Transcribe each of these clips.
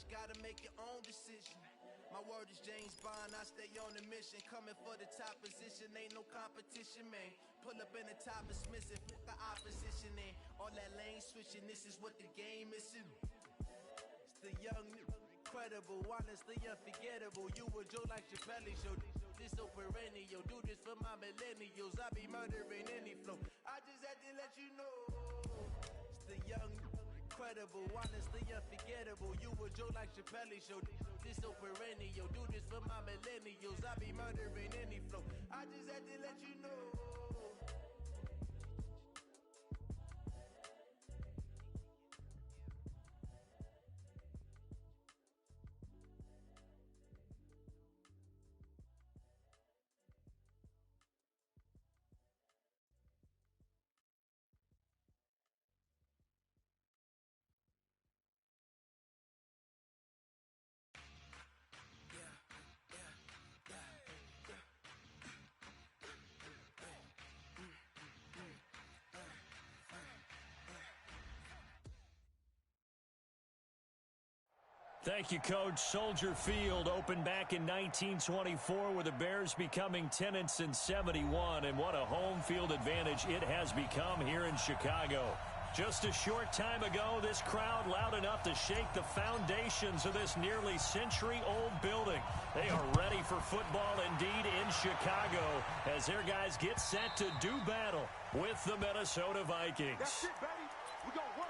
gotta make your own decision. My word is James Bond, I stay on a mission. Coming for the top position, ain't no competition, man. Pull up in the top is missing, put the opposition in. All that lane switching, this is what the game is in. It's the young, incredible, honestly unforgettable. You a Joe like Chappelle show. This so perennial, do this for my millennials. I be murdering any flow. I just had to let you know. It's the young, incredible, honestly unforgettable. You a Joe like Chappelle show. This so perennial, do this for my millennials. I be murdering any flow. I just had to let you know. Thank you, Coach. Soldier Field opened back in 1924 with the Bears becoming 10-71, and what a home field advantage it has become here in Chicago. Just a short time ago, this crowd loud enough to shake the foundations of this nearly century-old building. They are ready for football indeed in Chicago as their guys get set to do battle with the Minnesota Vikings. That's it, baby. We're going to work.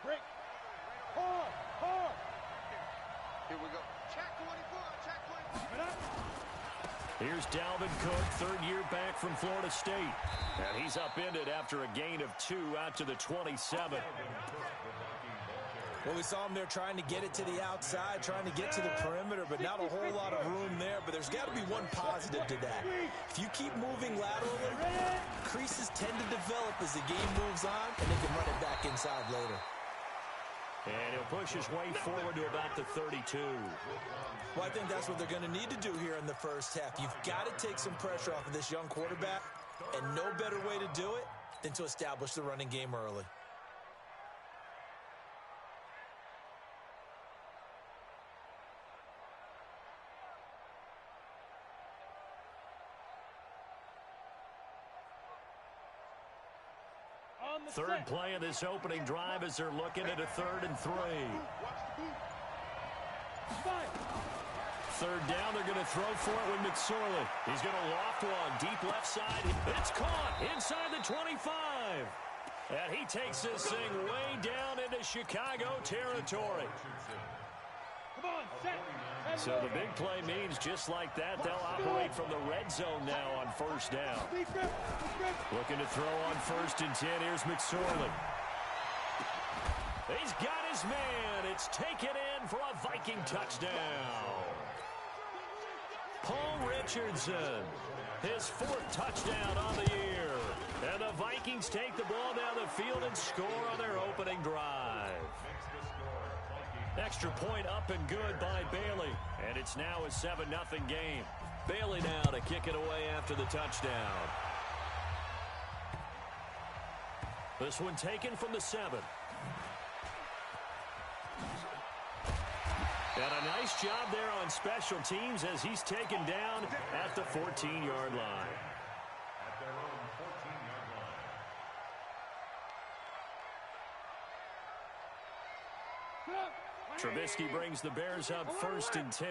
Break. Hard. Here we go. Check 24. Here's Dalvin Cook, third year back from Florida State. And he's upended after a gain of 2 out to the 27. Well, we saw him there trying to get it to the outside, trying to get to the perimeter, but not a whole lot of room there. But there's got to be one positive to that. If you keep moving laterally, creases tend to develop as the game moves on, and they can run it back inside later. And he'll push his way forward to about the 32. Well, I think that's what they're going to need to do here in the first half. You've got to take some pressure off of this young quarterback, and no better way to do it than to establish the running game early. Third play of this opening drive as they're looking at a 3rd and 3. Third down, they're going to throw for it with McSorley. He's going to loft one deep left side. It's caught inside the 25. And he takes this thing way down into Chicago territory. Come on, set. So the big play means just like that, they'll operate from the red zone now on first down. Looking to throw on 1st and 10. Here's McSorley. He's got his man. It's taken in for a Viking touchdown. Paul Richardson, his 4th touchdown on the year. And the Vikings take the ball down the field and score on their opening drive. Extra point up and good by Bailey. And it's now a 7-0 game. Bailey now to kick it away after the touchdown. This one taken from the 7. And a nice job there on special teams as he's taken down at the 14-yard line. Trubisky brings the Bears up 1st and 10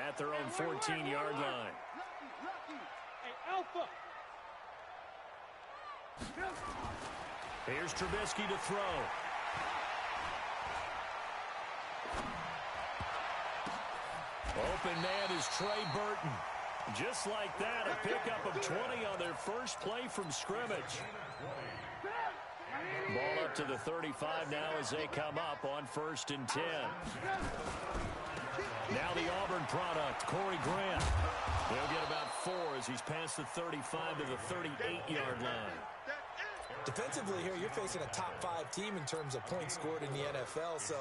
at their own 14-yard line. Here's Trubisky to throw. Open man is Trey Burton. Just like that, a pickup of 20 on their first play from scrimmage. Ball up to the 35 now as they come up on 1st and 10. Now the Auburn product, Corey Grant. He'll get about 4 as he's past the 35 to the 38-yard line. Defensively here, you're facing a top 5 team in terms of points scored in the NFL. So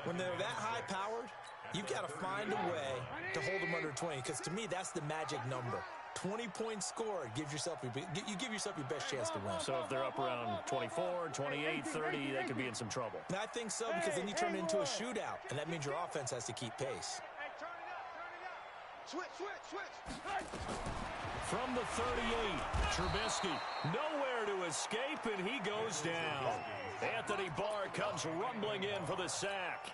when they're that high-powered, you've got to find a way to hold them under 20, because to me, that's the magic number. 20-point score. You give yourself your best chance to win. So if they're up around 24, 28, 30, they could be in some trouble. And I think so, because then you turn it into a shootout, and that means your offense has to keep pace. Hey, turn it up. Switch. From the 38, Trubisky nowhere to escape, and he goes down. Anthony Barr comes rumbling in for the sack.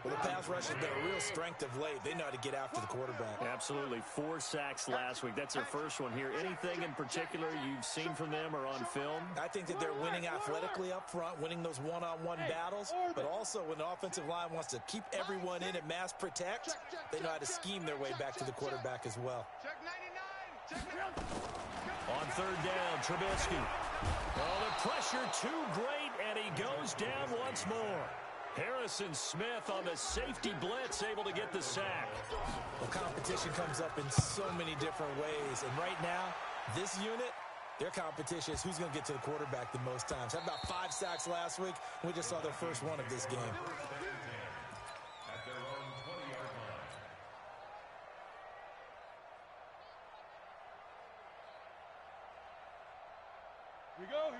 Well, the pass rush has been a real strength of late. They know how to get after the quarterback. Absolutely. 4 sacks last week. That's their first one here. Anything in particular you've seen from them or on film? I think that they're winning athletically up front, winning those one-on-one battles, but also when the offensive line wants to keep everyone in and mass protect, they know how to scheme their way back to the quarterback as well. On third down, Trubisky. Oh, the pressure too great, and he goes down once more. Harrison Smith on the safety blitz, able to get the sack. Well, competition comes up in so many different ways, and right now, this unit, their competition is who's going to get to the quarterback the most times. Had about 5 sacks last week, and we just saw their first one of this game.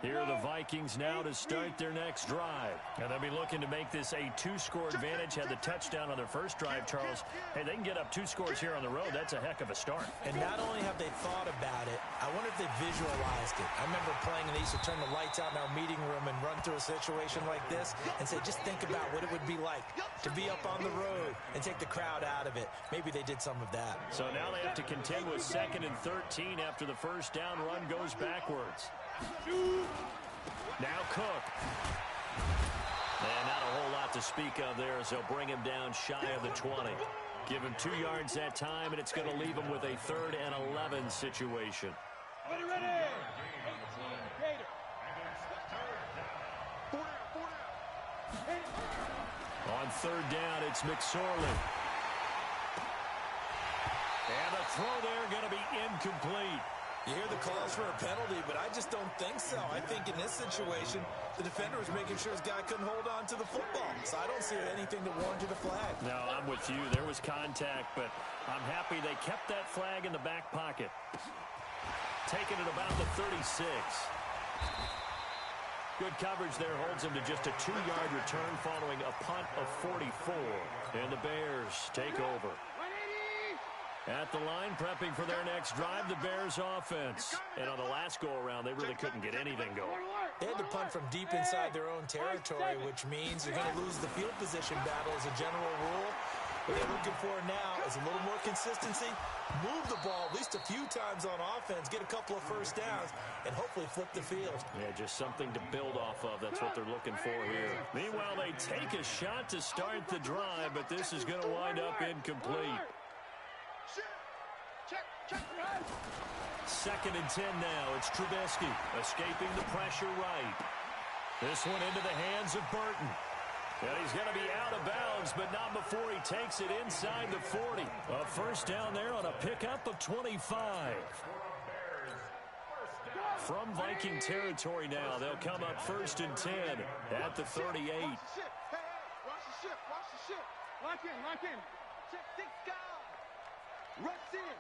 Here are the Vikings now to start their next drive. And they'll be looking to make this a 2-score advantage. Had the touchdown on their first drive, Charles. Hey, they can get up 2 scores here on the road. That's a heck of a start. And not only have they thought about it, I wonder if they visualized it. I remember playing, and they used to turn the lights out in our meeting room and run through a situation like this and say, just think about what it would be like to be up on the road and take the crowd out of it. Maybe they did some of that. So now they have to contend with 2nd and 13 after the first down run goes backwards. Now Cook. And not a whole lot to speak of there as they'll bring him down shy of the 20. Give him 2 yards that time, and it's going to leave him with a 3rd and 11 situation. Ready. On 3rd down, it's McSorley. And the throw there going to be incomplete. You hear the calls for a penalty, but I just don't think so. I think in this situation, the defender was making sure his guy couldn't hold on to the football. So I don't see anything to warrant the flag. No, I'm with you. There was contact, but I'm happy they kept that flag in the back pocket. Taking it about the 36. Good coverage there holds him to just a 2-yard return following a punt of 44. And the Bears take over. At the line, prepping for their next drive, the Bears offense. And on the last go-around, they really couldn't get anything going. They had to punt from deep inside their own territory, which means you're going to lose the field position battle as a general rule. What they're looking for now is a little more consistency, move the ball at least a few times on offense, get a couple of first downs, and hopefully flip the field. Yeah, just something to build off of. That's what they're looking for here. Meanwhile, they take a shot to start the drive, but this is going to wind up incomplete. 2nd and 10 now. It's Trubisky escaping the pressure right. This one into the hands of Burton. And he's going to be out of bounds, but not before he takes it inside the 40. A first down there on a pickup of 25. From Viking territory now, they'll come up 1st and 10 at the 38. Watch the ship. Lock in. Check 6 guys. Rush in.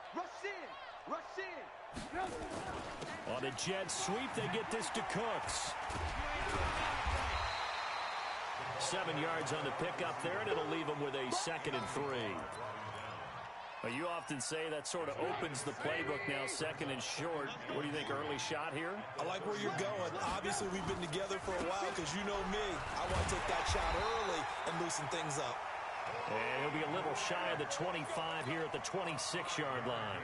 On a jet sweep, they get this to Cooks. 7 yards on the pickup there, and it'll leave them with a 2nd and 3. Well, you often say that sort of opens the playbook now, 2nd and short. What do you think, early shot here? I like where you're going. Obviously, we've been together for a while because you know me. I want to take that shot early and loosen things up. And he'll be a little shy of the 25 here at the 26-yard line.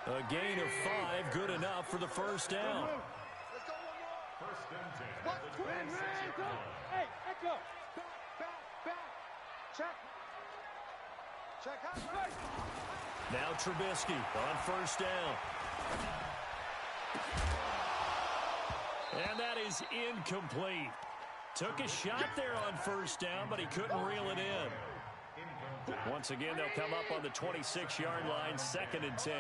A gain of 5, good enough for the first down. Let's go one more. Hey, echo. Back. Check out. Now Trubisky on first down. And that is incomplete. Took a shot there on first down, but he couldn't reel it in. Once again, they'll come up on the 26-yard line, 2nd and 10.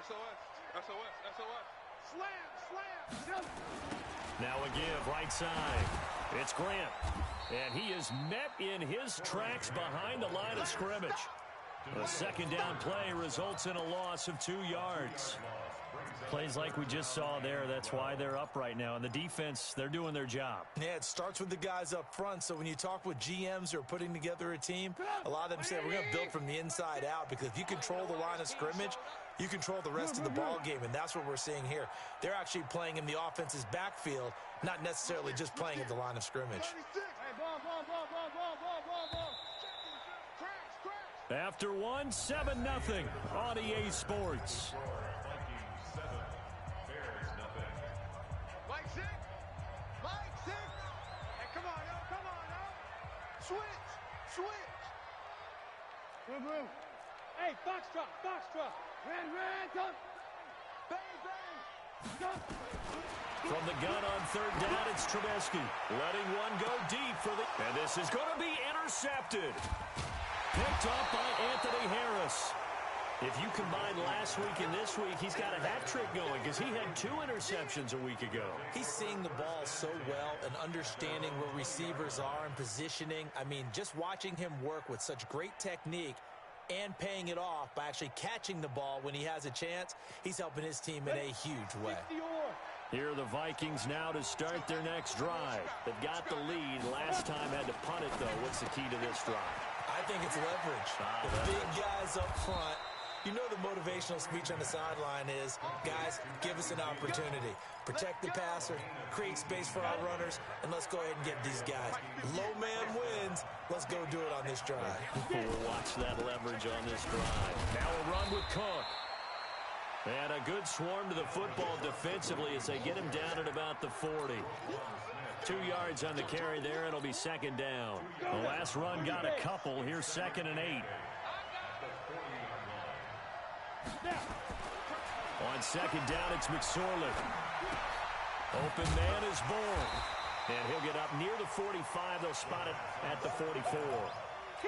SOS. Slam. Now a give, right side. It's Grant. And he is met in his tracks behind the line of scrimmage. A second down play results in a loss of 2 yards. Plays like we just saw there, that's why they're up right now. And the defense, they're doing their job. Yeah, it starts with the guys up front. So when you talk with GMs who are putting together a team, a lot of them say, we're going to build from the inside out, because if you control the line of scrimmage, you control the rest of the ball game, and that's what we're seeing here. They're actually playing in the offense's backfield, not necessarily just playing at the line of scrimmage. After one, 7-0 on EA Sports. Mike six. Hey, come on now. Switch. Boom. Hey, foxtrot. Ran, jump. Bang. Jump. From the gun on third down, it's Trubisky. Letting one go deep for the... And this is going to be intercepted. Picked up by Anthony Harris. If you combine last week and this week, he's got a hat trick going, because he had 2 interceptions a week ago. He's seeing the ball so well and understanding where receivers are and positioning. I mean, just watching him work with such great technique and paying it off by actually catching the ball when he has a chance, he's helping his team in a huge way. Here are the Vikings now to start their next drive. They've got the lead. Last time had to punt it, though. What's the key to this drive? I think it's leverage. The big guys up front. You know the motivational speech on the sideline is, guys, give us an opportunity. Protect the passer, create space for our runners, and let's go ahead and get these guys. Low man wins. Let's go do it on this drive. We'll watch that leverage on this drive. Now a run with Cook. And a good swarm to the football defensively as they get him down at about the 40. 2 yards on the carry there. It'll be second down. The last run got a couple. Here's 2nd and 8. On second down, it's McSorley. Open man is born. And he'll get up near the 45. They'll spot it at the 44.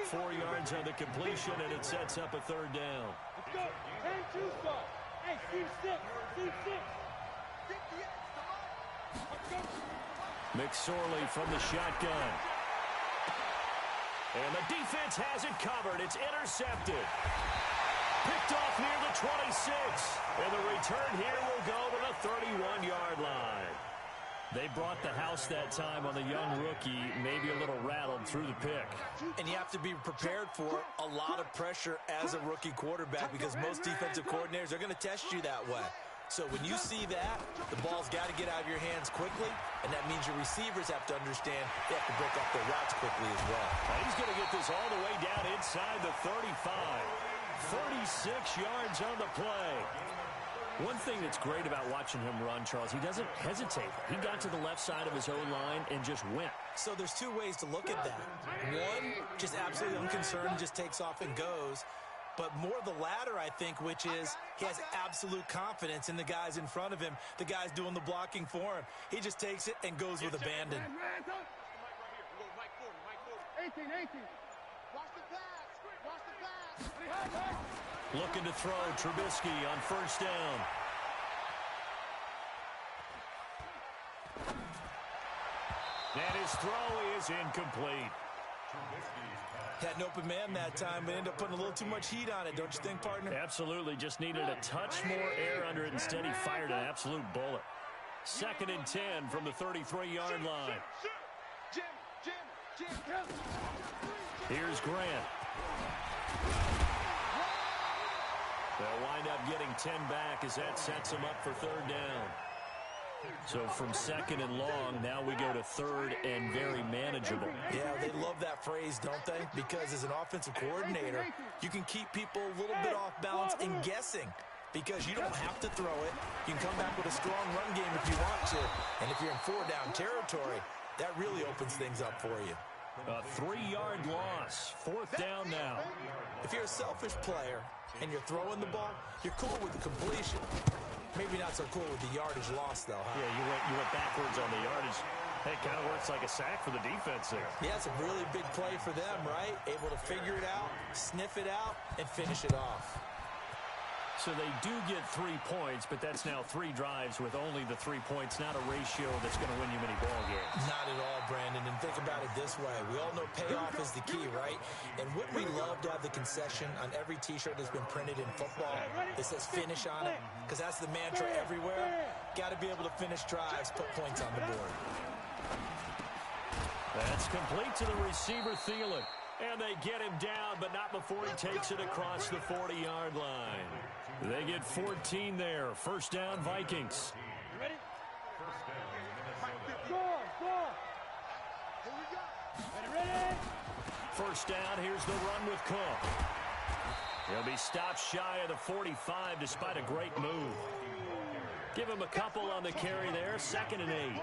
4 yards on the completion, and it sets up a third down. Let's go. Hey, Steve 6. McSorley from the shotgun. And the defense has it covered. It's intercepted. Picked off near the 26. And the return here will go to the 31-yard line. They brought the house that time on the young rookie, maybe a little rattled through the pick. And you have to be prepared for a lot of pressure as a rookie quarterback, because most defensive coordinators are going to test you that way. So when you see that, the ball's got to get out of your hands quickly, and that means your receivers have to understand they have to break up their routes quickly as well. Now he's going to get this all the way down inside the 35. 36 yards on the play. One thing that's great about watching him run, Charles, he doesn't hesitate. He got to the left side of his own line and just went. So there's 2 ways to look at that. One, just absolutely unconcerned, just takes off and goes. But more the latter, I think, which is he has absolute confidence in the guys in front of him, the guys doing the blocking for him. He just takes it and goes with abandon. 18. Watch the pass. Looking to throw, Trubisky on first down. And his throw is incomplete. Had an open man that time, but ended up putting a little too much heat on it, don't you think, partner? Absolutely. Just needed a touch more air under it. Instead, he fired an absolute bullet. 2nd and 10 from the 33-yard line. Here's Grant. They'll wind up getting 10 back as that sets them up for third down. So from 2nd and long, now we go to 3rd and very manageable. Yeah, they love that phrase, don't they? Because as an offensive coordinator, you can keep people a little bit off balance and guessing, because you don't have to throw it. You can come back with a strong run game if you want to. And if you're in 4-down territory, that really opens things up for you. A 3-yard loss. 4th down now. If you're a selfish player and you're throwing the ball, you're cool with the completion. Maybe not so cool with the yardage loss, though, huh? Yeah, you went backwards on the yardage. It kind of works like a sack for the defense there. Yeah, it's a really big play for them, right? Able to figure it out, sniff it out, and finish it off. So they do get 3 points, but that's now 3 drives with only the 3 points, not a ratio that's going to win you many ball games. Not at all, Brandon. And think about it this way. We all know payoff is the key, right? And wouldn't we love to have the concession on every T-shirt that's been printed in football that says finish on it? Because that's the mantra everywhere. Got to be able to finish drives, put points on the board. That's complete to the receiver, Thielen. And they get him down, but not before he takes it across the 40-yard line. They get 14 there. First down, Vikings. Ready? Go. Here we go. Ready? First down, here's the run with Cook. He'll be stopped shy of the 45 despite a great move. Give him a couple on the carry there, 2nd and 8.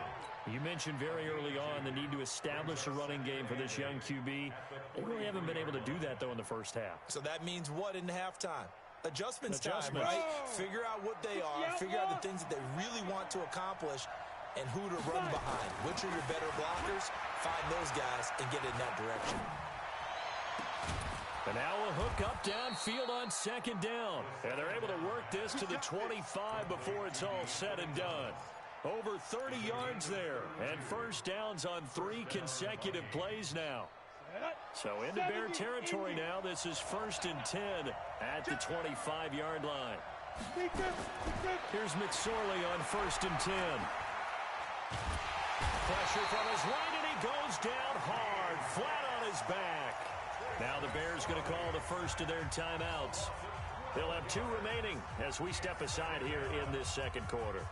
You mentioned very early on the need to establish a running game for this young QB. They really haven't been able to do that, though, in the first half. So that means what in halftime? Adjustments time, right? Figure out what they are, figure out the things that they really want to accomplish, and who to run behind. Which are your better blockers? Find those guys and get in that direction. And now a hook up downfield on 2nd down. And they're able to work this to the 25 before it's all said and done. Over 30 yards there. And first downs on 3 consecutive plays now. So into Bear territory now. This is 1st and 10 at the 25-yard line. Here's McSorley on 1st and 10. Pressure from his right, and he goes down hard, flat on his back. Now the Bears going to call the first of their timeouts. They'll have 2 remaining as we step aside here in this second quarter.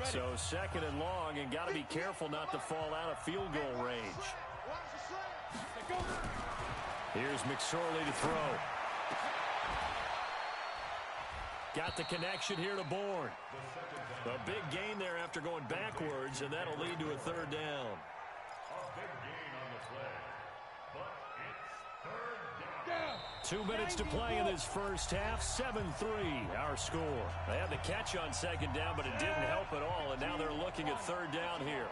So 2nd and long, and got to be careful not to fall out of field goal range. Here's McSorley to throw. Got the connection here to Bourne. A big gain there after going backwards, and that'll lead to a 3rd down. 2 minutes to play in this first half. 7-3 our score. They had the catch on 2nd down, but it didn't help at all, and now they're looking at 3rd down here.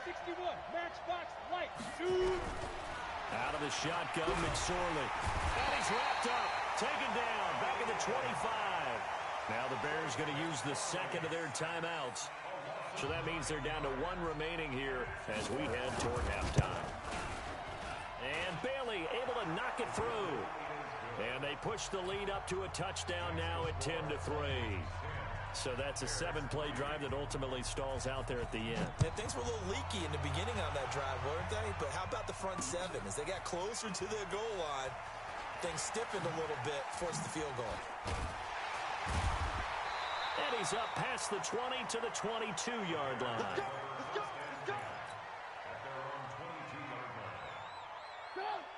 61, match box, light. Out of the shotgun, McSorley. And he's wrapped up. Taken down. Back at the 25. Now the Bears going to use the 2nd of their timeouts. So that means they're down to 1 remaining here as we head toward halftime. And Bailey able to knock it through. And they push the lead up to a touchdown now at 10-3. So that's a 7-play drive that ultimately stalls out there at the end. Yeah, things were a little leaky in the beginning on that drive, weren't they? But how about the front 7? As they got closer to the goal line, things stiffened a little bit, forced the field goal. And he's up past the 20 to the 22-yard line. Let's go.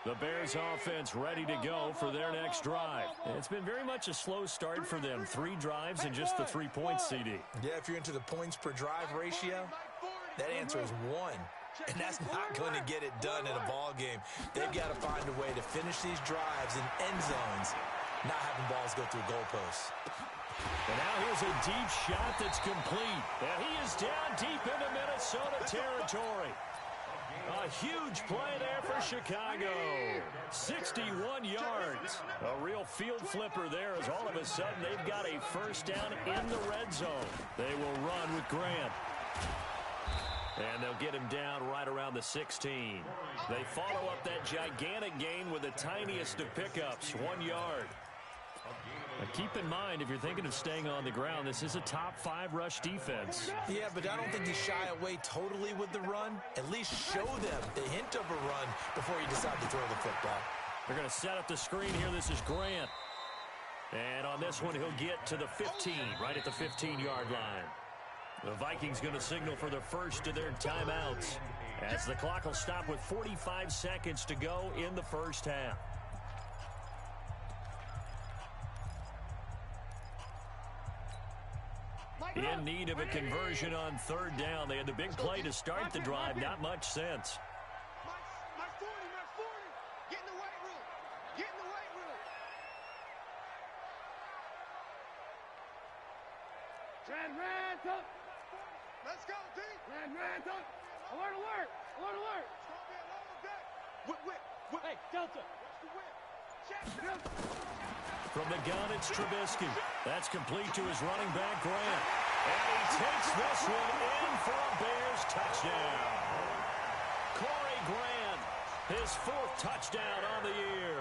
The Bears offense ready to go for their next drive. It's been very much a slow start for them. 3 drives and just the 3 points, CD. Yeah, if you're into the points per drive ratio, that answer is 1. And that's not going to get it done in a ball game. They've got to find a way to finish these drives in end zones, not having balls go through goalposts. And now here's a deep shot that's complete. And he is down deep into Minnesota territory. A huge play there for Chicago. 61 yards. A real field flipper there as all of a sudden they've got a first down in the red zone. They will run with Grant. And they'll get him down right around the 16. They follow up that gigantic gain with the tiniest of pickups, 1 yard. Now keep in mind, if you're thinking of staying on the ground, this is a top 5 rush defense. Yeah, but I don't think you shy away totally with the run. At least show them the hint of a run before you decide to throw the football. They're going to set up the screen here. This is Grant. And on this one, he'll get to the 15, right at the 15-yard line. The Vikings going to signal for the first of their timeouts as the clock will stop with 45 seconds to go in the first half. In need of a conversion on 3rd down. They had the big play to start the drive. Not much sense. My 40. Get in the weight room. Randall. Let's go, D. Randall. Alert. It's going to be a long day. Hey, Delta. From the gun, it's Trubisky. That's complete to his running back, Grant. And he takes this one in for a Bears touchdown. Corey Grant, his 4th touchdown on the year,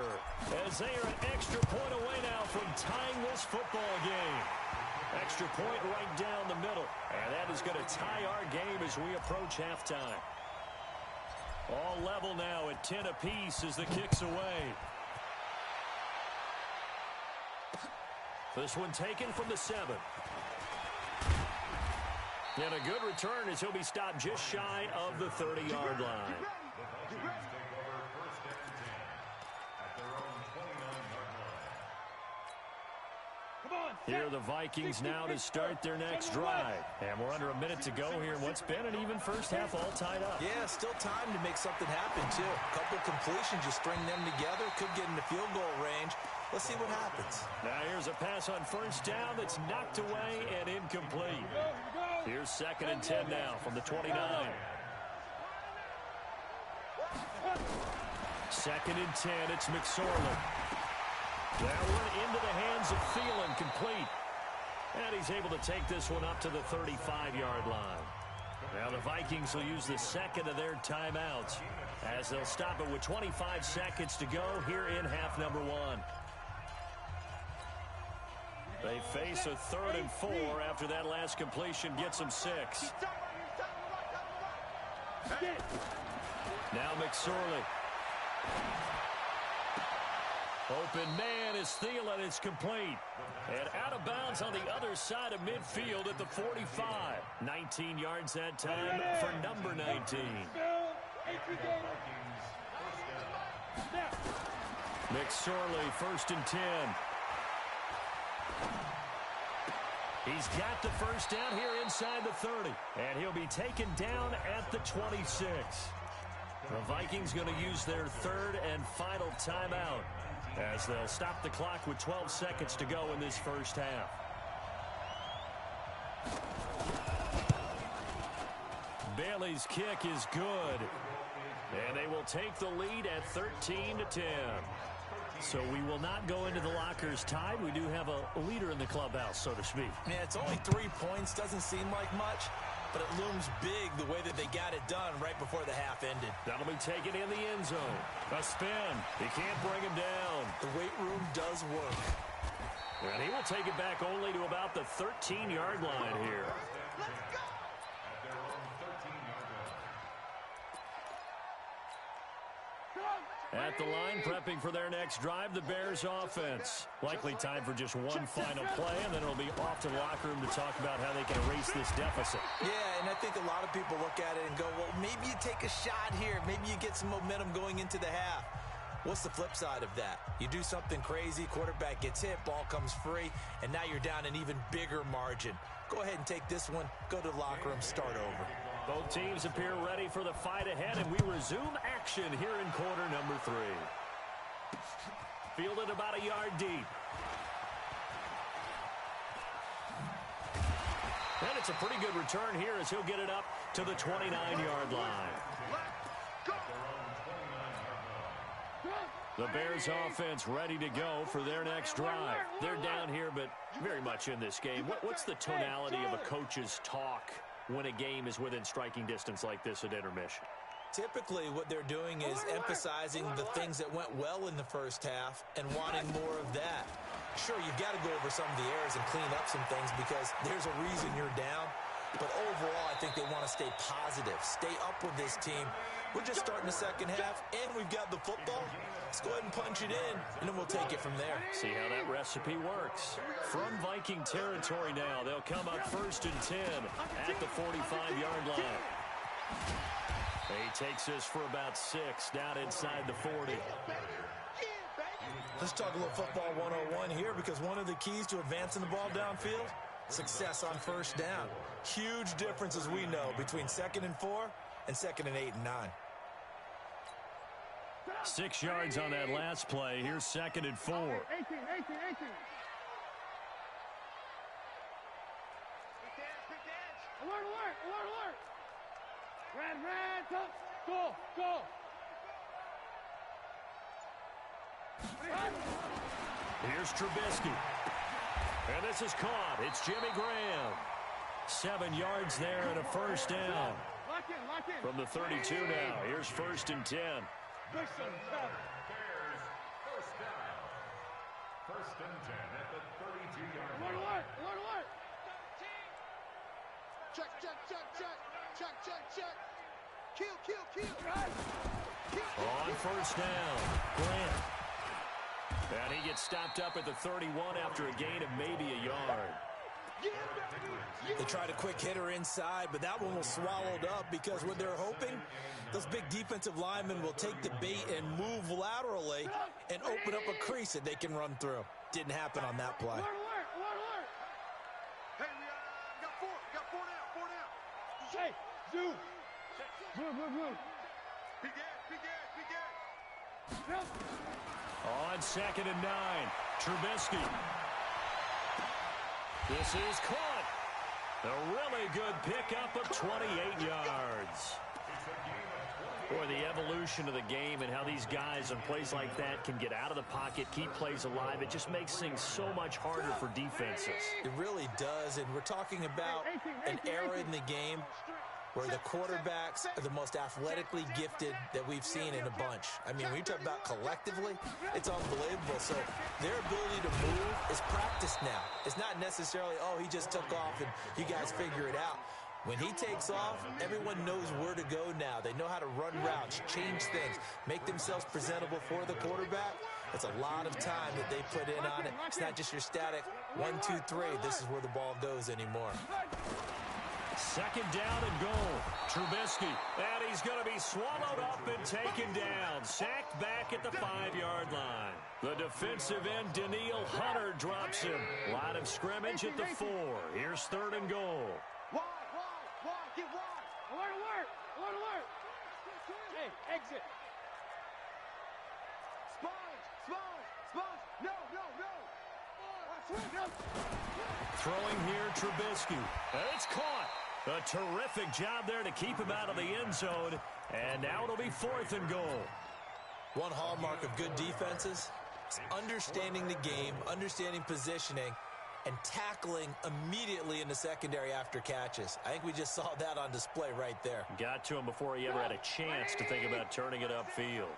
as they are an extra point away now from tying this football game. Extra point right down the middle, and that is going to tie our game as we approach halftime. All level now at 10 apiece as the kick's away. This one taken from the 7. And a good return as he'll be stopped just shy of the 30-yard line. Here are the Vikings now to start their next drive. And we're under a minute to go here in what's been an even first half, all tied up. Yeah, still time to make something happen, too. A couple completions, you string them together, could get into field goal range. Let's see what happens. Now here's a pass on first down that's knocked away and incomplete. Here's 2nd and 10 now from the 29. 2nd and 10, it's McSorley. That one into the hands of Thielen, complete. And he's able to take this one up to the 35-yard line. Now the Vikings will use the 2nd of their timeouts as they'll stop it with 25 seconds to go here in half number 1. They face a 3rd and 4 after that last completion gets them 6. Now McSorley. Open man is Thielen. It's complete. And out of bounds on the other side of midfield at the 45. 19 yards that time for number 19. McSorley, 1st and 10. He's got the first down here inside the 30. And he'll be taken down at the 26. The Vikings going to use their 3rd and final timeout as they'll stop the clock with 12 seconds to go in this first half. Bailey's kick is good. And they will take the lead at 13-10. So we will not go into the lockers tied. We do have a leader in the clubhouse, so to speak. Yeah, it's only 3 points. Doesn't seem like much, but it looms big the way that they got it done right before the half ended. That'll be taken in the end zone. A spin. He can't bring him down. The weight room does work. And he will take it back only to about the 13-yard line here. At the line, prepping for their next drive, the Bears offense. Likely time for just one final play, and then it'll be off to the locker room to talk about how they can erase this deficit. Yeah, and I think a lot of people look at it and go, well, maybe you take a shot here. Maybe you get some momentum going into the half. What's the flip side of that? You do something crazy, quarterback gets hit, ball comes free, and now you're down an even bigger margin. Go ahead and take this one, go to the locker room, start over. Both teams appear ready for the fight ahead, and we resume action here in quarter number 3. Fielded about a yard deep. And it's a pretty good return here as he'll get it up to the 29-yard line. The Bears offense ready to go for their next drive. They're down here, but very much in this game. What's the tonality of a coach's talk when a game is within striking distance like this at intermission? Typically, what they're doing is emphasizing the things that went well in the first half and wanting more of that. Sure, you've got to go over some of the errors and clean up some things because there's a reason you're down. But overall, I think they want to stay positive, stay up with this team. We're just starting the second half, and we've got the football. Let's go ahead and punch it in, and then we'll take it from there. See how that recipe works. From Viking territory now, they'll come up 1st and 10 at the 45-yard line. He takes this for about 6 down inside the 40. Let's talk a little football 101 here because one of the keys to advancing the ball downfield, success on first down. Huge difference, as we know, between 2nd and 4 and 2nd and 8 and 9. 6 yards on that last play. Here's 2nd and 4. 18. Alert. Red, go. Here's Trubisky. And this is caught. It's Jimmy Graham. 7 yards there and a first down. From the 32 now. Here's 1st and 10. Bears, first down. 1st and 10 at the 32-yard line. Alert. Check. Kill. On 1st down, Grant. And he gets stopped up at the 31 after a gain of maybe a yard. They tried a quick hitter inside, but that one was swallowed up because what they're hoping, those big defensive linemen will take the bait and move laterally and open up a crease that they can run through. Didn't happen on that play. Hey, we got four down. Hey, Zoo. Blue. Be good. On 2nd and 9, Trubisky. This is caught. A really good pickup of 28 yards. Boy, the evolution of the game and how these guys on plays like that can get out of the pocket, keep plays alive, it just makes things so much harder for defenses. It really does, and we're talking about an era in the game where the quarterbacks are the most athletically gifted that we've seen in a bunch. I mean, when you talk about collectively, it's unbelievable. So their ability to move is practiced now. It's not necessarily, oh, he just took off and you guys figure it out. When he takes off, everyone knows where to go now. They know how to run routes, change things, make themselves presentable for the quarterback. That's a lot of time that they put in on it. It's not just your static 1, 2, 3. This is where the ball goes anymore. 2nd down and goal. Trubisky. And he's going to be swallowed up and taken down. Sacked back at the 5-yard line. The defensive end, Danielle Hunter, drops him. Line of scrimmage at the 4. Here's 3rd and goal. Wide. Get wide. Alert. Hey, exit. Sponge. No. Throwing here, Trubisky. And it's caught. A terrific job there to keep him out of the end zone. And now it'll be 4th and goal. One hallmark of good defenses is understanding the game, understanding positioning, and tackling immediately in the secondary after catches. I think we just saw that on display right there. Got to him before he ever had a chance to think about turning it upfield.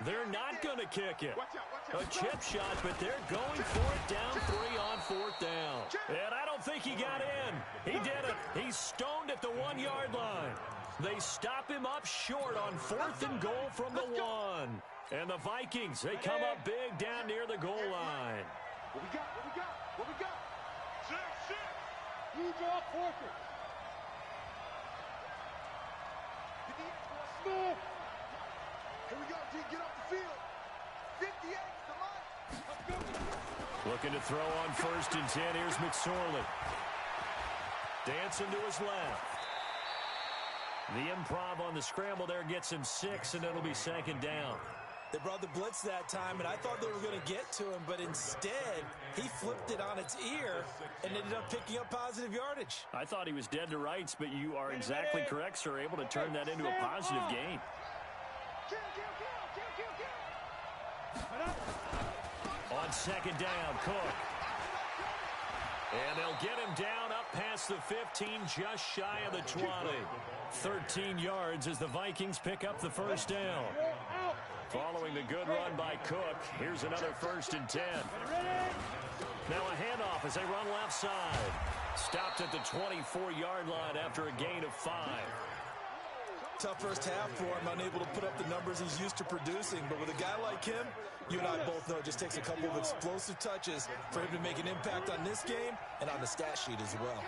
They're not going to kick it. A chip shot, but they're going for it down 3 on 4th down. And I don't think he got in. He did it. He's stoned at the 1-yard line. They stop him up short on 4th and goal from the 1. And the Vikings, they come up big down near the goal line. What we got? You draw forfeit. Smith. Here we go, T. Get off the field. 58, the mic. Looking to throw on 1st and 10. Here's McSorley. Dancing to his left. The improv on the scramble there gets him 6, and it'll be 2nd down. They brought the blitz that time, and I thought they were going to get to him, but instead, he flipped it on its ear and ended up picking up positive yardage. I thought he was dead to rights, but you are exactly correct, sir. Able to turn that into a positive gain. Kill. On 2nd down, Cook. And they'll get him down up past the 15, just shy of the 20. 13 yards as the Vikings pick up the 1st down. Following the good run by Cook, here's another 1st and 10. Now a handoff as they run left side. Stopped at the 24-yard line after a gain of 5. Tough first half for him, unable to put up the numbers he's used to producing. But with a guy like him, you and I both know it just takes a couple of explosive touches for him to make an impact on this game and on the stat sheet as well.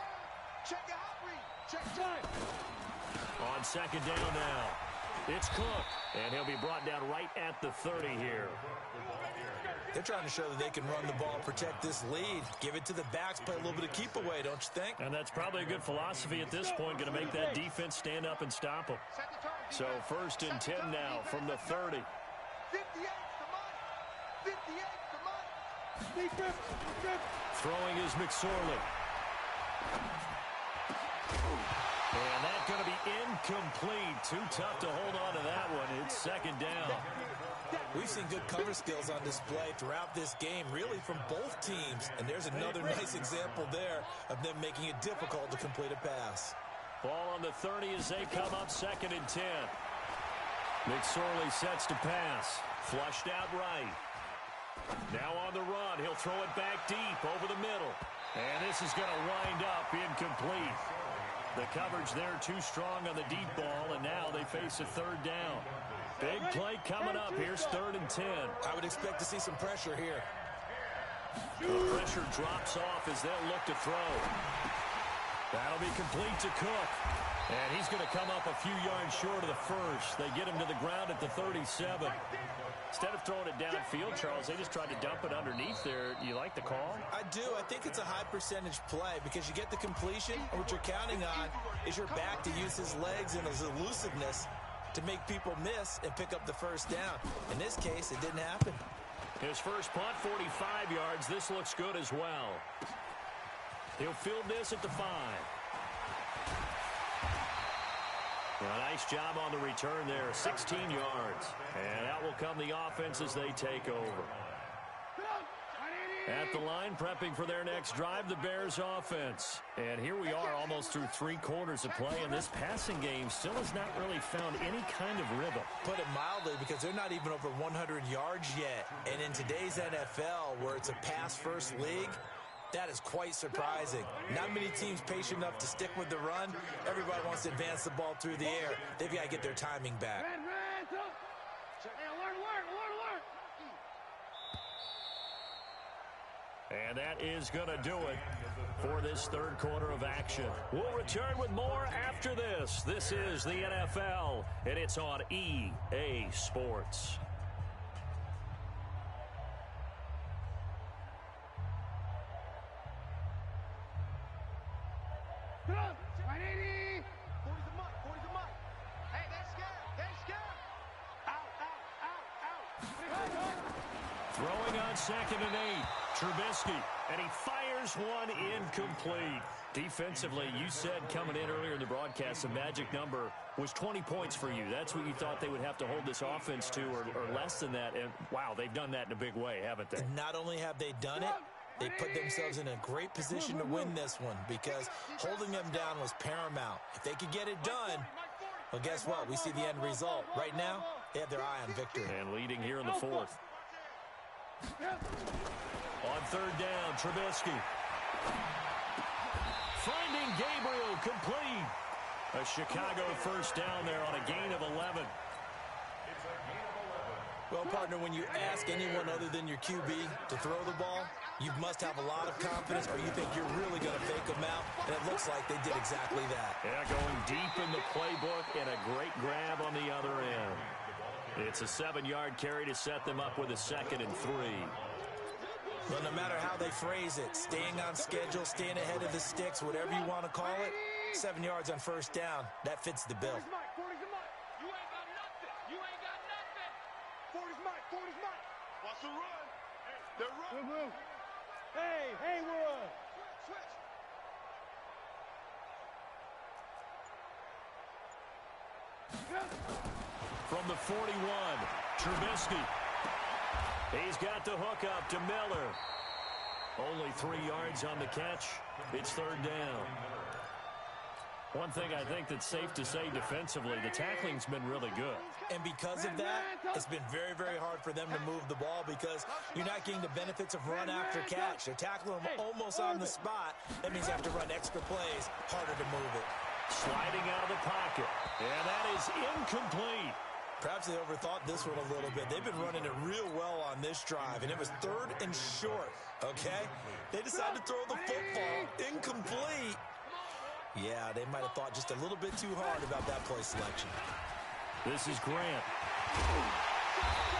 Check out read. Check time. On 2nd down now, it's Cook. And he'll be brought down right at the 30 here. They're trying to show that they can run the ball, protect this lead, give it to the backs, play a little bit of keep away, don't you think? And that's probably a good philosophy at this point, going to make that defense stand up and stop them. So 1st and 10 now from the 30. 58 the mic. Throwing is McSorley. And that's going to be incomplete. Too tough to hold on to that one. It's 2nd down. We've seen good cover skills on display throughout this game, really from both teams. And there's another nice example there of them making it difficult to complete a pass. Ball on the 30 as they come up 2nd and 10. McSorley sets to pass. Flushed out right. Now on the run. He'll throw it back deep over the middle. And this is going to wind up incomplete. The coverage there too strong on the deep ball, and now they face a 3rd down. Big play coming up. Here's 3rd and 10. I would expect to see some pressure here. The pressure drops off as they'll look to throw. That'll be complete to Cook. And he's going to come up a few yards short of the first. They get him to the ground at the 37. Instead of throwing it downfield, Charles, they just tried to dump it underneath there. You like the call? I do. I think it's a high percentage play because you get the completion, and what you're counting on is your back to use his legs and his elusiveness to make people miss and pick up the first down. In this case, it didn't happen. His first punt, 45 yards. This looks good as well. He'll field this at the 5. A nice job on the return there, 16 yards. And out will come the offense as they take over. At the line, prepping for their next drive, the Bears offense. And here we are almost through 3 quarters of play, and this passing game still has not really found any kind of rhythm. Put it mildly, because they're not even over 100 yards yet. And in today's NFL, where it's a pass-first league, that is quite surprising. Not many teams patient enough to stick with the run. Everybody wants to advance the ball through the air. They've got to get their timing back. And that is going to do it for this 3rd quarter of action. We'll return with more after this. This is the NFL, and it's on EA Sports. Throwing on 2nd and 8. Trubisky, and he fires one incomplete. Defensively, you said coming in earlier in the broadcast, the magic number was 20 points for you. That's what you thought they would have to hold this offense to, or less than that. And, wow, they've done that in a big way, haven't they? And not only have they done it, they put themselves in a great position to win this one because holding them down was paramount. If they could get it done, well, guess what? We see the end result. Right now, they have their eye on victory. And leading here in the 4th. On 3rd down, Trubisky. Finding Gabriel complete. A Chicago first down there on a gain of 11. Well, partner, when you ask anyone other than your QB to throw the ball, you must have a lot of confidence or you think you're really going to fake them out, and it looks like they did exactly that. Yeah, going deep in the playbook and a great grab on the other end. It's a 7-yard carry to set them up with a 2nd and 3. Well, no matter how they phrase it, staying on schedule, staying ahead of the sticks, whatever you want to call it, 7 yards on first down, that fits the bill. 40's Mike. You ain't got nothing. You ain't got nothing. 40's Mike. 40's Mike. Watch the run. They're running. Hey, Haywood. Switch. From the 41, Trubisky. He's got the hook up to Miller. Only 3 yards on the catch. It's 3rd down. One thing I think that's safe to say defensively, the tackling's been really good. And because of that, it's been very, very hard for them to move the ball because you're not getting the benefits of run after catch. They're tackling them almost on the spot. That means you have to run extra plays, harder to move it. Sliding out of the pocket. And that is incomplete. Perhaps they overthought this one a little bit. They've been running it real well on this drive, and it was 3rd and short, okay? They decided to throw the football incomplete. Yeah, they might have thought just a little bit too hard about that play selection. This is Grant.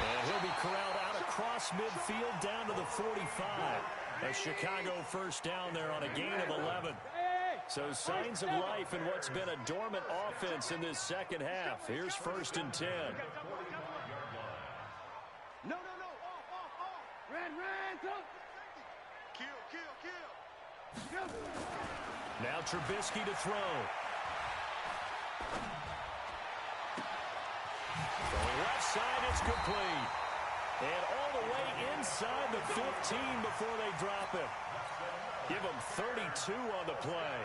And he'll be corralled out across midfield down to the 45. A Chicago first down there on a gain of 11. So signs of life in what's been a dormant offense in this second half. Here's 1st and 10. No. Off. Red, Kill. Now Trubisky to throw. Going left side, it's complete. And all the way inside the 15 before they drop it. Give them 32 on the play.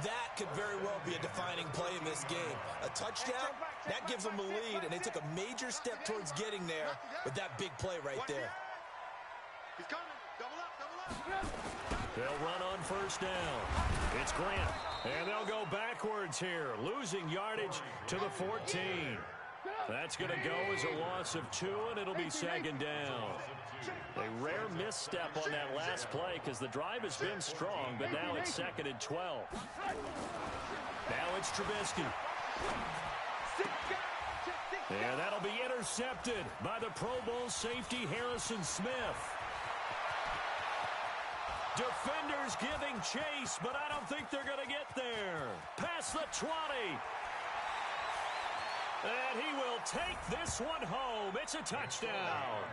That could very well be a defining play in this game. A touchdown, that gives them a lead, and they took a major step towards getting there with that big play right there. He's coming. Double up, double up. They'll run on first down. It's Grant, and they'll go backwards here, losing yardage to the 14. That's going to go as a loss of 2, and it'll be second down. A rare misstep on that last play because the drive has been strong, but now it's second and 12. Now it's Trubisky. And that'll be intercepted by the Pro Bowl safety Harrison Smith. Defenders giving chase, but I don't think they're going to get there. Past the 20. And he will take this one home. It's a touchdown.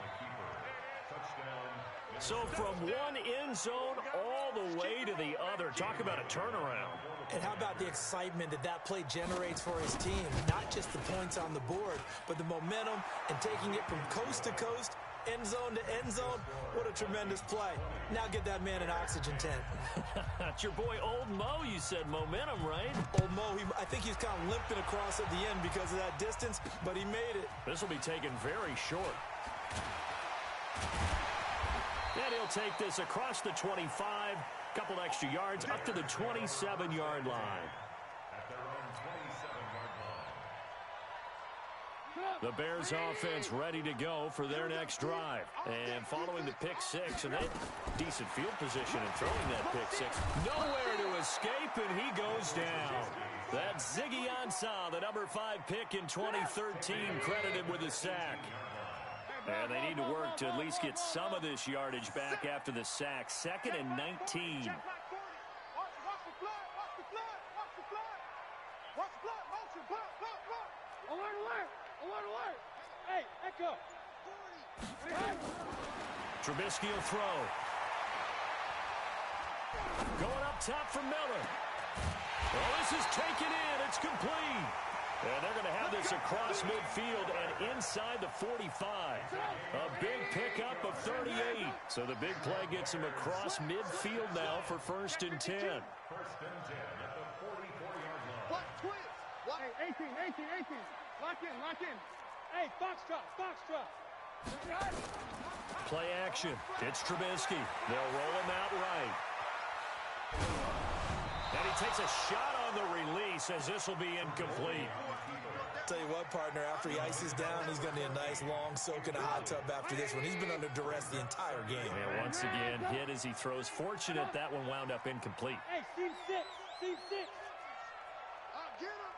So from one end zone all the way to the other. Talk about a turnaround. And how about the excitement that play generates for his team? Not just the points on the board, but the momentum and taking it from coast to coast, end zone to end zone. What a tremendous play. Now get that man an oxygen tent. It's your boy Old Mo, you said. Momentum, right? Old Mo, I think he's kind of limping across at the end because of that distance, but he made it. This will be taken very short. And he'll take this across the 25, couple extra yards up to the 27-yard line. The Bears offense ready to go for their next drive. And following the pick six, and they decent field position in throwing that pick six. Nowhere to escape, and he goes down. That's Ziggy Ansah, the number 5 pick in 2013, credited with a sack. And they need to work to at least get some of this yardage back after the sack. Second and 19. Watch the flood, watch the flood, watch the flood. Watch the flood, motion, flood. Alert. Hey, Echo. Trubisky will throw. Going up top for Miller. Well, this is taken in. It's complete. And they're going to have this across midfield and inside the 45. A big pickup of 38. So the big play gets him across midfield now for first and 10. First and 10 at the 44-yard line. What? Twist. Hey, 18. Lock in. Hey, Foxtrot. Play action. It's Trubisky. They'll roll him out right. And he takes a shot on the release as this will be incomplete. Tell you what, partner, after he ices down, he's going to need a nice long soak in a hot tub after this one. He's been under duress the entire game. And once again, hit as he throws. Fortunate that one wound up incomplete. Hey, Steve 6. Get him.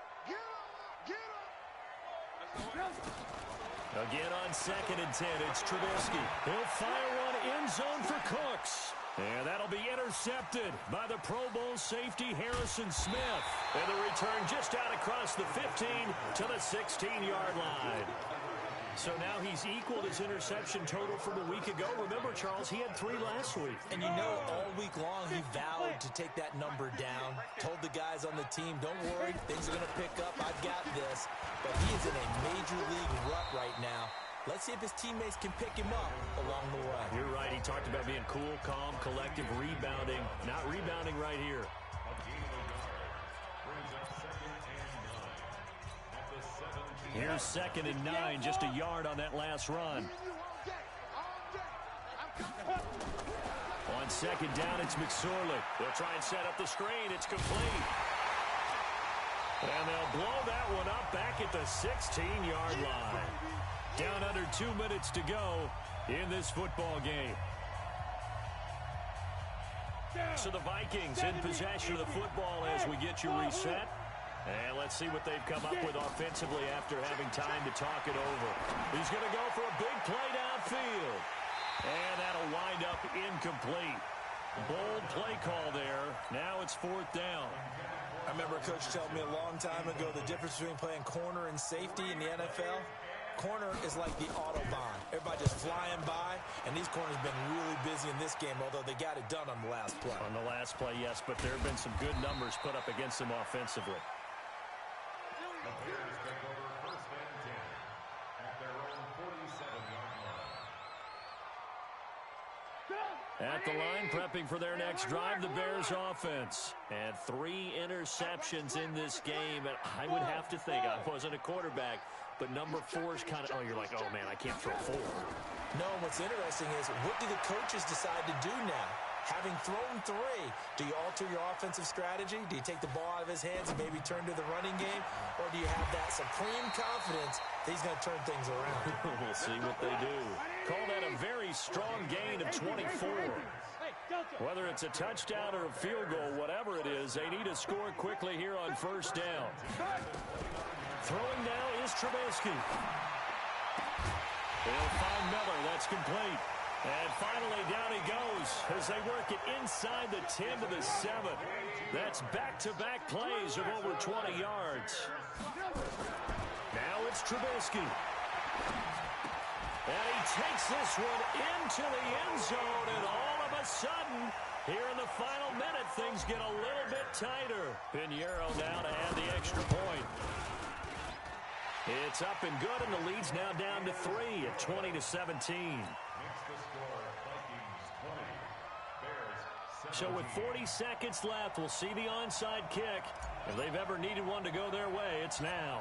Again on second and 10, it's Trubisky. He'll fire one end zone for Cooks. And that'll be intercepted by the Pro Bowl safety Harrison Smith. And the return just out across the 15 to the 16-yard line. So now he's equaled his interception total from a week ago. Remember, Charles, he had 3 last week. And you know, all week long he vowed to take that number down. Told the guys on the team, don't worry, things are going to pick up. I've got this. But he is in a major league rut right now. Let's see if his teammates can pick him up along the way. You're right. He talked about being cool, calm, collective, rebounding. Not rebounding right here. Here's second and 9, just a yard on that last run. On second down, it's McSorley. They'll try and set up the screen. It's complete. And they'll blow that one up back at the 16-yard line. Down under 2 minutes to go in this football game. So the Vikings in possession of the football as we get you reset. And let's see what they've come up with offensively after having time to talk it over. He's going to go for a big play downfield. And that'll wind up incomplete. Bold play call there. Now it's 4th down. I remember Coach telling me a long time ago the difference between playing corner and safety in the NFL. Corner is like the Autobahn. Everybody just flying by, and these corners have been really busy in this game, although they got it done on the last play. On the last play, yes, but there have been some good numbers put up against them offensively. The Bears take over first and 10 at their own 47-yard line. At the line, prepping for their next drive, the Bears offense. And 3 interceptions in this game. And I would have to think, I wasn't a quarterback, but number 4 is kind of, oh, you're like, oh, man, I can't throw 4. No, what's interesting is, what do the coaches decide to do now? Having thrown 3, do you alter your offensive strategy? Do you take the ball out of his hands and maybe turn to the running game? Or do you have that supreme confidence that he's going to turn things around? We'll see what they do. Call that a very strong gain of 24. Whether it's a touchdown or a field goal, whatever it is, they need to score quickly here on first down. Throwing now is Trubisky. They'll find Miller. That's complete. And finally, down he goes as they work it inside the 10 to the 7. That's back-to-back plays of over 20 yards. Now it's Trubisky. And he takes this one into the end zone, and all of a sudden, here in the final minute, things get a little bit tighter. Pinheiro now to add the extra point. It's up and good, and the lead's now down to 3 at 20-17. So with 40 seconds left, we'll see the onside kick. If they've ever needed one to go their way, it's now.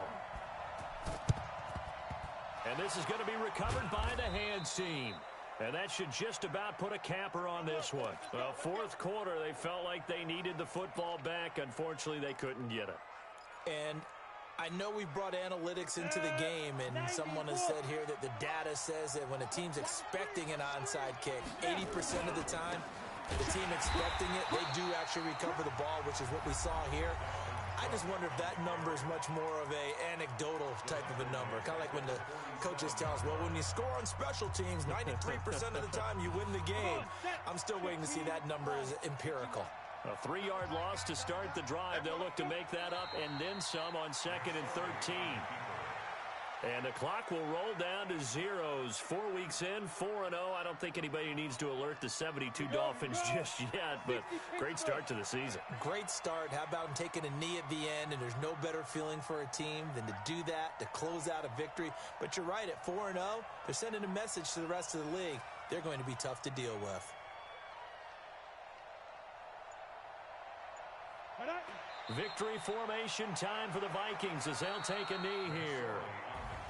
And this is going to be recovered by the hands team. And that should just about put a capper on this one. Well, fourth quarter, they felt like they needed the football back. Unfortunately, they couldn't get it. And I know we brought analytics into the game, and someone has said here that the data says that when a team's expecting an onside kick, 80% of the time, the team expecting it, they do actually recover the ball, which is what we saw here. I just wonder if that number is much more of a anecdotal type of a number. Kind of like when the coaches tell us, well, when you score on special teams, 93% of the time you win the game. I'm still waiting to see that number is empirical. A 3-yard loss to start the drive. They'll look to make that up and then some on 2nd and 13. And the clock will roll down to zeros. 4 weeks in, 4-0. I don't think anybody needs to alert the 72 Dolphins just yet, but great start to the season. Great start. How about taking a knee at the end, and there's no better feeling for a team than to do that, to close out a victory. But you're right, at 4-0, they're sending a message to the rest of the league. They're going to be tough to deal with. Victory formation time for the Vikings as they'll take a knee here.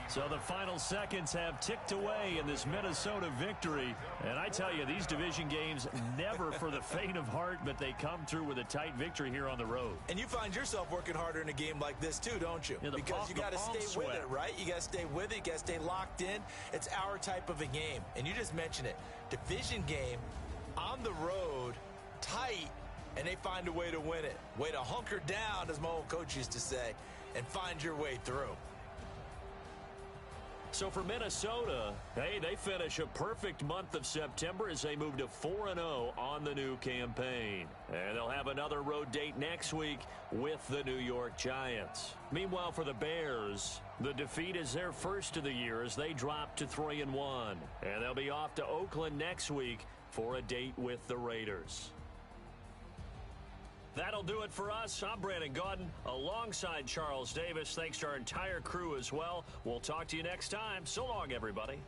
So the final seconds have ticked away in this Minnesota victory. And I tell you, these division games never for the faint of heart, but they come through with a tight victory here on the road. And you find yourself working harder in a game like this too, don't you? Yeah, because you got to stay with it, right? You got to stay with it. You got to stay locked in. It's our type of a game. And you just mentioned it. Division game on the road, tight, and they find a way to win it. Way to hunker down, as my old coach used to say, and find your way through. So for Minnesota, hey, they finish a perfect month of September as they move to 4-0 on the new campaign. And they'll have another road date next week with the New York Giants. Meanwhile, for the Bears, the defeat is their first of the year as they drop to 3-1. And they'll be off to Oakland next week for a date with the Raiders. That'll do it for us. I'm Brandon Gaudin alongside Charles Davis. Thanks to our entire crew as well. We'll talk to you next time. So long, everybody.